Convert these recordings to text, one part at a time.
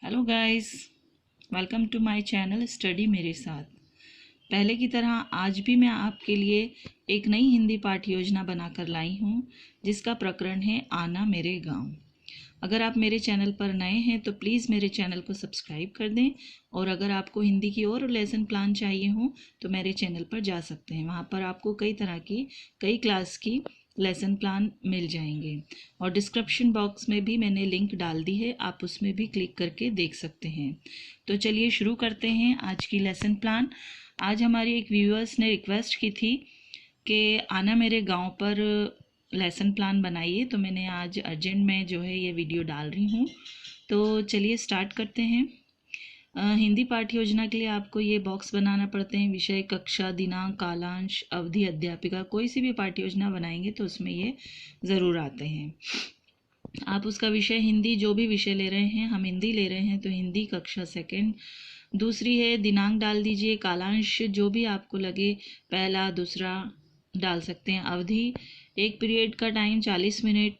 Hello guys, welcome to my channel study मेरे साथ। पहले की तरह आज भी मैं आपके लिए एक नई हिंदी पाठ योजना बनाकर लाई हूँ, जिसका प्रकरण है आना मेरे गांव। अगर आप मेरे चैनल पर नए हैं तो प्लीज़ मेरे चैनल को सब्सक्राइब कर दें, और अगर आपको हिंदी की और लेसन प्लान चाहिए हो तो मेरे चैनल पर जा सकते हैं। वहाँ पर आपको कई क्लास की लेसन प्लान मिल जाएंगे, और डिस्क्रिप्शन बॉक्स में भी मैंने लिंक डाल दी है, आप उसमें भी क्लिक करके देख सकते हैं। तो चलिए शुरू करते हैं आज की लेसन प्लान। आज हमारी एक व्यूअर्स ने रिक्वेस्ट की थी कि आना मेरे गांव पर लेसन प्लान बनाइए, तो मैंने आज अर्जेंट में जो है ये वीडियो डाल रही हूँ। तो चलिए स्टार्ट करते हैं। हिंदी पाठ्य योजना के लिए आपको ये बॉक्स बनाना पड़ते हैं। विषय, कक्षा, दिनांक, कालांश, अवधि, अध्यापिका। कोई सी भी पाठ्य योजना बनाएंगे तो उसमें ये ज़रूर आते हैं। आप उसका विषय हिंदी, जो भी विषय ले रहे हैं, हम हिंदी ले रहे हैं तो हिंदी कक्षा सेकंड। दूसरी है दिनांक डाल दीजिए, कालांश जो भी आपको लगे, पहला दूसरा डाल सकते हैं। अवधि, एक पीरियड का टाइम 40 मिनट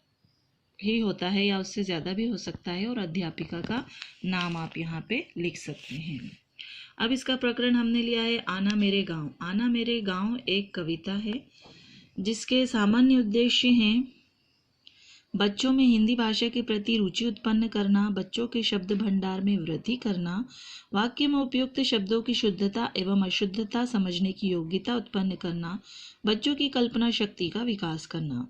ही होता है या उससे ज़्यादा भी हो सकता है, और अध्यापिका का नाम आप यहाँ पे लिख सकते हैं। अब इसका प्रकरण हमने लिया है आना मेरे गांव। आना मेरे गांव एक कविता है जिसके सामान्य उद्देश्य हैं बच्चों में हिंदी भाषा के प्रति रुचि उत्पन्न करना, बच्चों के शब्द भंडार में वृद्धि करना, वाक्य में उपयुक्त शब्दों की शुद्धता एवं अशुद्धता समझने की योग्यता उत्पन्न करना, बच्चों की कल्पना शक्ति का विकास करना।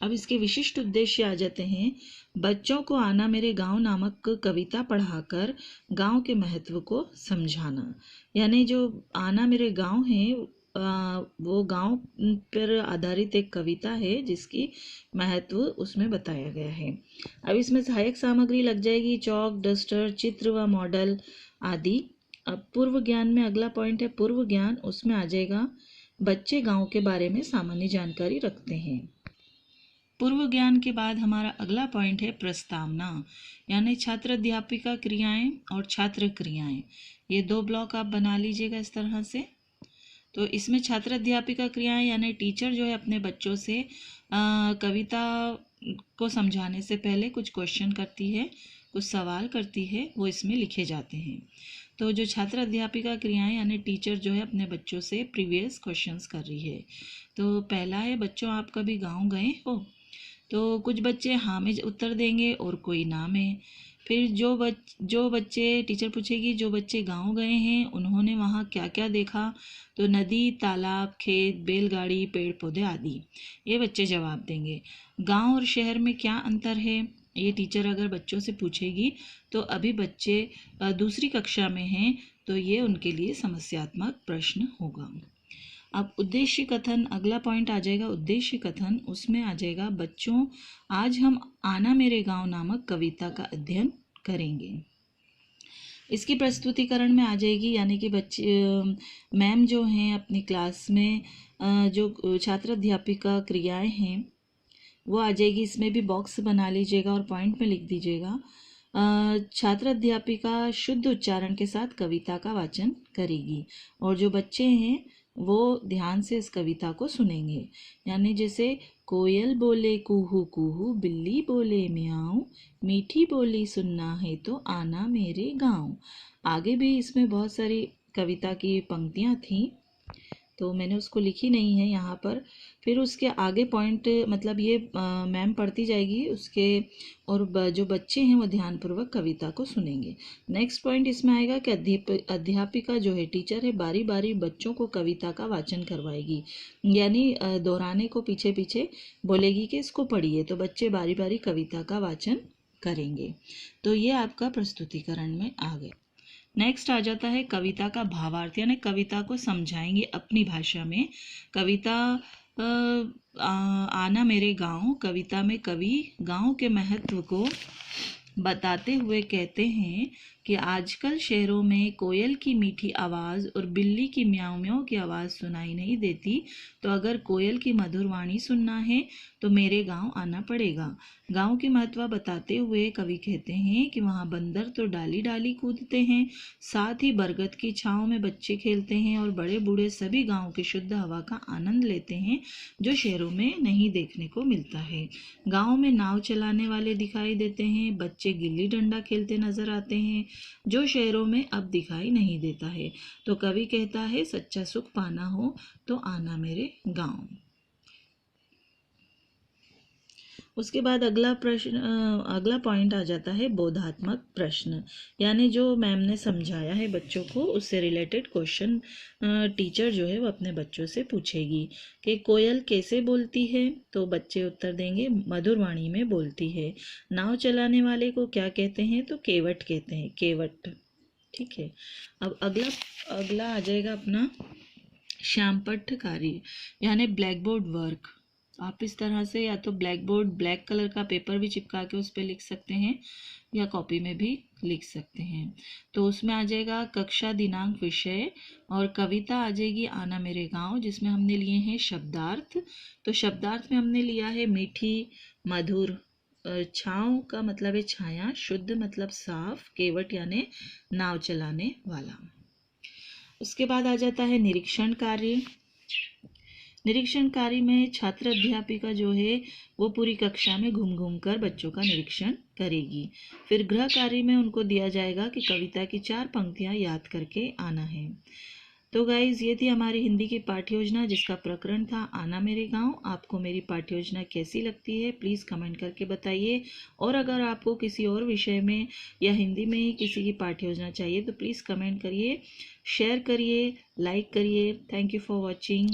अब इसके विशिष्ट उद्देश्य आ जाते हैं। बच्चों को आना मेरे गांव नामक कविता पढ़ाकर गांव के महत्व को समझाना। यानी जो आना मेरे गांव है वो गांव पर आधारित एक कविता है जिसकी महत्व उसमें बताया गया है। अब इसमें सहायक सामग्री लग जाएगी चौक, डस्टर, चित्र व मॉडल आदि। अब पूर्व ज्ञान में अगला पॉइंट है पूर्व ज्ञान। उसमें आ जाएगा बच्चे गांव के बारे में सामान्य जानकारी रखते हैं। पूर्व ज्ञान के बाद हमारा अगला पॉइंट है प्रस्तावना, यानी छात्र अध्यापिका क्रियाएं और छात्र क्रियाएं। ये दो ब्लॉक आप बना लीजिएगा इस तरह से। तो इसमें छात्र अध्यापिका क्रियाएं यानी टीचर जो है अपने बच्चों से कविता को समझाने से पहले कुछ क्वेश्चन करती है, कुछ सवाल करती है, वो इसमें लिखे जाते हैं। तो जो छात्र अध्यापिका क्रियाएं यानी टीचर जो है अपने बच्चों से प्रीवियस क्वेश्चंस कर रही है। तो पहला है बच्चों आप कभी गाँव गए हो? तो कुछ बच्चे हाँ में उत्तर देंगे और कोई ना में। फिर जो बच्चे टीचर पूछेगी जो बच्चे गांव गए हैं उन्होंने वहाँ क्या क्या देखा, तो नदी, तालाब, खेत, बैलगाड़ी, पेड़ पौधे आदि। ये बच्चे जवाब देंगे। गांव और शहर में क्या अंतर है, ये टीचर अगर बच्चों से पूछेगी तो अभी बच्चे दूसरी कक्षा में हैं तो ये उनके लिए समस्यात्मक प्रश्न होगा। अब उद्देश्य कथन, अगला पॉइंट आ जाएगा उद्देश्य कथन। उसमें आ जाएगा बच्चों आज हम आना मेरे गांव नामक कविता का अध्ययन करेंगे। इसकी प्रस्तुतिकरण में आ जाएगी, यानी कि बच्चे मैम जो हैं अपनी क्लास में जो छात्र अध्यापिका क्रियाएं हैं वो आ जाएगी। इसमें भी बॉक्स बना लीजिएगा और पॉइंट में लिख दीजिएगा छात्र अध्यापिका शुद्ध उच्चारण के साथ कविता का वाचन करेगी, और जो बच्चे हैं वो ध्यान से इस कविता को सुनेंगे। यानी जैसे कोयल बोले कूहू कूहू, बिल्ली बोले म्याऊं, मीठी बोली सुनना है तो आना मेरे गांव। आगे भी इसमें बहुत सारी कविता की पंक्तियां थी तो मैंने उसको लिखी नहीं है यहाँ पर। फिर उसके आगे पॉइंट मतलब ये मैम पढ़ती जाएगी उसके, और जो बच्चे हैं वो ध्यानपूर्वक कविता को सुनेंगे। नेक्स्ट पॉइंट इसमें आएगा कि अध्यापिका जो है टीचर है बारी बारी बच्चों को कविता का वाचन करवाएगी, यानी दोहराने को पीछे पीछे बोलेगी कि इसको पढ़िए, तो बच्चे बारी बारी कविता का वाचन करेंगे। तो ये आपका प्रस्तुतिकरण में आ गया। नेक्स्ट आ जाता है कविता का भावार्थ, यानी कविता को समझाएंगे अपनी भाषा में। कविता आना मेरे गांव कविता में कवि गांव के महत्व को बताते हुए कहते हैं कि आजकल शहरों में कोयल की मीठी आवाज़ और बिल्ली की म्याऊं म्याऊं की आवाज़ सुनाई नहीं देती, तो अगर कोयल की मधुर वाणी सुनना है तो मेरे गांव आना पड़ेगा। गांव की महत्व बताते हुए कवि कहते हैं कि वहाँ बंदर तो डाली डाली कूदते हैं, साथ ही बरगद की छाँव में बच्चे खेलते हैं, और बड़े बूढ़े सभी गांव की शुद्ध हवा का आनंद लेते हैं जो शहरों में नहीं देखने को मिलता है। गांव में नाव चलाने वाले दिखाई देते हैं, बच्चे गिल्ली डंडा खेलते नजर आते हैं, जो शहरों में अब दिखाई नहीं देता है। तो कवि कहता है सच्चा सुख पाना हो तो आना मेरे गांव। उसके बाद अगला पॉइंट आ जाता है बोधात्मक प्रश्न, यानी जो मैम ने समझाया है बच्चों को उससे रिलेटेड क्वेश्चन टीचर जो है वो अपने बच्चों से पूछेगी कि कोयल कैसे बोलती है, तो बच्चे उत्तर देंगे मधुर वाणी में बोलती है। नाव चलाने वाले को क्या कहते हैं, तो केवट कहते हैं, केवट। ठीक है। अब अगला अगला आ जाएगा अपना श्यामपट्ट कार्य, यानी ब्लैक बोर्ड वर्क। आप इस तरह से या तो ब्लैक बोर्ड ब्लैक कलर का पेपर भी चिपका के उस पर लिख सकते हैं या कॉपी में भी लिख सकते हैं। तो उसमें आ जाएगा कक्षा, दिनांक, विषय और कविता आ जाएगी आना मेरे गांव, जिसमें हमने लिए हैं शब्दार्थ। तो शब्दार्थ में हमने लिया है मीठी, मधुर, छाँव का मतलब है छाया, शुद्ध मतलब साफ, केवट यानी नाव चलाने वाला। उसके बाद आ जाता है निरीक्षण कार्य। निरीक्षण कार्य में छात्र अध्यापिका जो है वो पूरी कक्षा में घूम घूम कर बच्चों का निरीक्षण करेगी। फिर गृह कार्य में उनको दिया जाएगा कि कविता की 4 पंक्तियां याद करके आना है। तो गाइज ये थी हमारी हिंदी की पाठ्य योजना जिसका प्रकरण था आना मेरे गांव। आपको मेरी पाठ्य योजना कैसी लगती है प्लीज़ कमेंट करके बताइए, और अगर आपको किसी और विषय में या हिंदी में ही किसी की पाठ्य योजना चाहिए तो प्लीज़ कमेंट करिए, शेयर करिए, लाइक करिए। Thank you for watching.